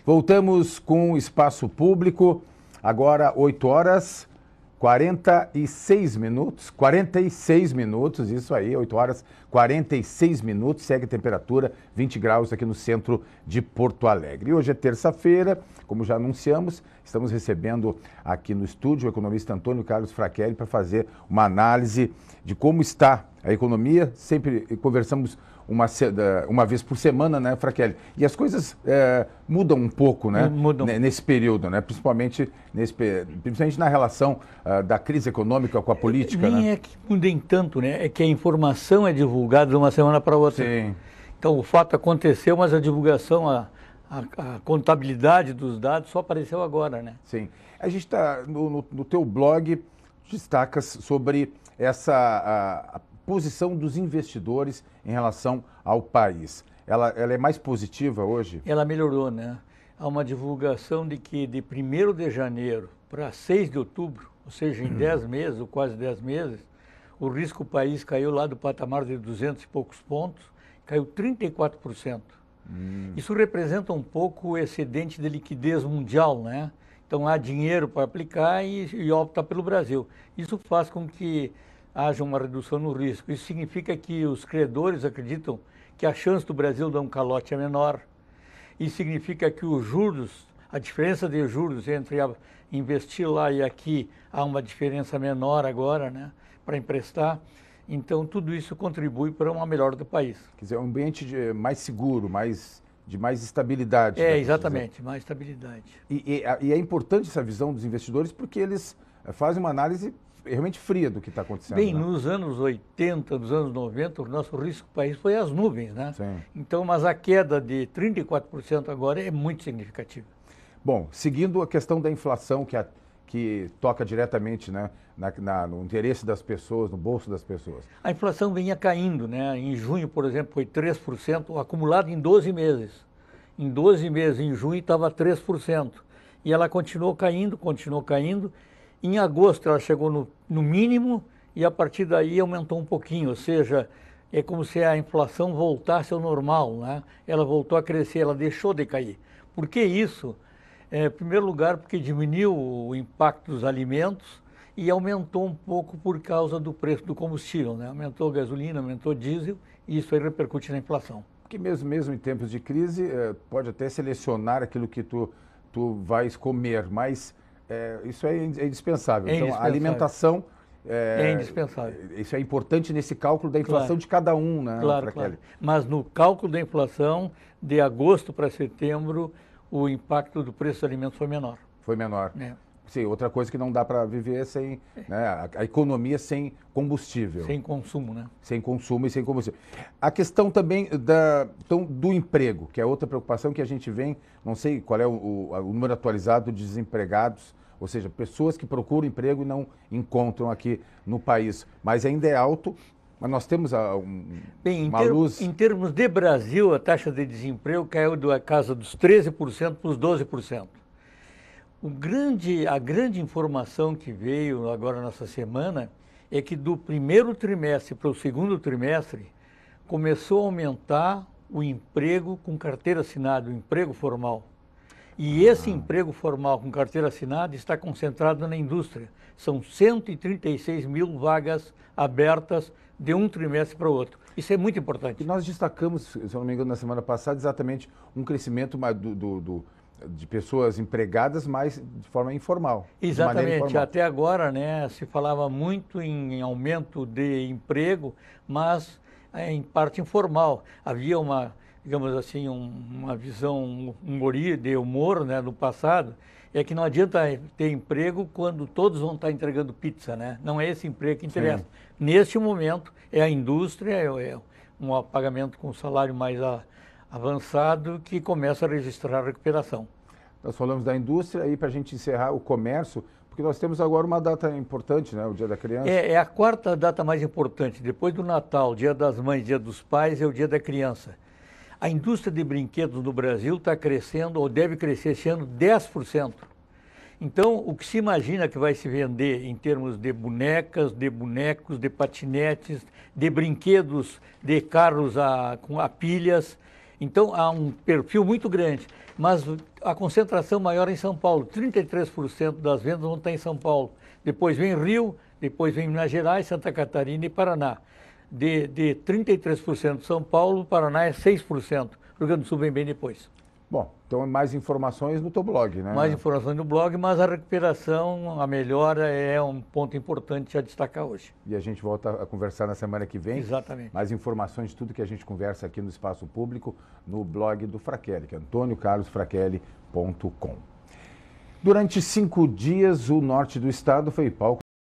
Voltamos com o Espaço Público, agora 8 horas 46 minutos, 46 minutos, isso aí, 8 horas 46 minutos, segue a temperatura 20 graus aqui no centro de Porto Alegre. E hoje é terça-feira, como já anunciamos, estamos recebendo aqui no estúdio o economista Antônio Carlos Frachelli para fazer uma análise de como está a economia. Sempre conversamos uma vez por semana, né, Frachelli? E as coisas mudam um pouco, né? Mudam. Nesse período, né? Principalmente na relação da crise econômica com a política, Nem né? é que mudem tanto, né? É que a informação é divulgada de uma semana para outra. Sim. Então o fato aconteceu, mas a divulgação, a contabilidade dos dados só apareceu agora, né? Sim. A gente está, no teu blog, destacas sobre a posição dos investidores em relação ao país. Ela é mais positiva hoje? Ela melhorou, né? Há uma divulgação de que de 1º de janeiro para 6 de outubro, ou seja, em 10 meses, ou quase 10 meses, o risco país caiu lá do patamar de 200 e poucos pontos, caiu 34%. Isso representa um pouco o excedente de liquidez mundial, né? Então há dinheiro para aplicar e opta pelo Brasil. Isso faz com que haja uma redução no risco. Isso significa que os credores acreditam que a chance do Brasil dar um calote é menor. Isso significa que os juros, a diferença de juros entre investir lá e aqui, há uma diferença menor agora, né, para emprestar. Então, tudo isso contribui para uma melhora do país. Quer dizer, um ambiente mais seguro, de mais estabilidade. Exatamente, mais estabilidade. E é importante essa visão dos investidores porque eles fazem uma análise realmente fria do que está acontecendo. Bem, né? nos anos 80, nos anos 90, o nosso risco país foi as nuvens, né? Sim. Então, mas a queda de 34% agora é muito significativa. Bom, seguindo a questão da inflação, que toca diretamente, né, no interesse das pessoas, no bolso das pessoas. A inflação vinha caindo, né? Em junho, por exemplo, foi 3%, acumulado em 12 meses. Em 12 meses, em junho, estava 3%. E ela continuou caindo, continuou caindo. Em agosto ela chegou no mínimo e a partir daí aumentou um pouquinho, ou seja, é como se a inflação voltasse ao normal, né? Ela voltou a crescer, ela deixou de cair. Por que isso? Em primeiro lugar, porque diminuiu o impacto dos alimentos e aumentou um pouco por causa do preço do combustível, né? Aumentou a gasolina, aumentou o diesel e isso aí repercute na inflação. Porque mesmo em tempos de crise, pode até selecionar aquilo que tu vais comer, mas isso é indispensável. É então, indispensável. a alimentação É indispensável. Isso é importante nesse cálculo da inflação de cada um, né? Claro. Mas no cálculo da inflação, de agosto para setembro, o impacto do preço dos alimentos foi menor. Foi menor. É. Sim, outra coisa que não dá para viver sem né, a economia sem combustível. Sem consumo, né? Sem consumo e sem combustível. A questão também do emprego, que é outra preocupação que a gente vem, não sei qual é o número atualizado de desempregados, ou seja, pessoas que procuram emprego e não encontram aqui no país, mas ainda é alto. Mas nós temos uma luz... Em termos de Brasil, a taxa de desemprego caiu da casa dos 13% para os 12%. A grande informação que veio agora nessa semana é que do primeiro trimestre para o segundo trimestre começou a aumentar o emprego com carteira assinada, o emprego formal. E esse emprego formal com carteira assinada está concentrado na indústria. São 136 mil vagas abertas de um trimestre para o outro. Isso é muito importante. E nós destacamos, se eu não me engano, na semana passada, exatamente um crescimento de pessoas empregadas, mas de forma informal. Exatamente. Até agora, né, se falava muito em aumento de emprego, mas em parte informal. Havia digamos assim, uma visão de humor, né, do passado, é que não adianta ter emprego quando todos vão estar entregando pizza, né? Não é esse emprego que interessa. Sim. Neste momento, é a indústria, é um pagamento com salário mais avançado que começa a registrar a recuperação. Nós falamos da indústria e para a gente encerrar o comércio, porque nós temos agora uma data importante, né? O Dia da Criança. É a quarta data mais importante. Depois do Natal, Dia das Mães, Dia dos Pais, é o Dia da Criança. A indústria de brinquedos no Brasil está crescendo, ou deve crescer esse ano, 10%. Então, o que se imagina que vai se vender em termos de bonecas, de bonecos, de patinetes, de brinquedos, de carros a pilhas. Então, há um perfil muito grande. Mas a concentração maior é em São Paulo. 33% das vendas vão estar em São Paulo. Depois vem Rio, depois vem Minas Gerais, Santa Catarina e Paraná. De 33% São Paulo, Paraná é 6%. Rio Grande do Sul vem bem depois. Bom, então mais informações no teu blog, né? Mais informações no blog, mas a recuperação, a melhora é um ponto importante a destacar hoje. E a gente volta a conversar na semana que vem. Exatamente. Mais informações de tudo que a gente conversa aqui no Espaço Público, no blog do Frachelli, que é antoniocarlosfrachelli.com. Durante 5 dias, o norte do estado foi palco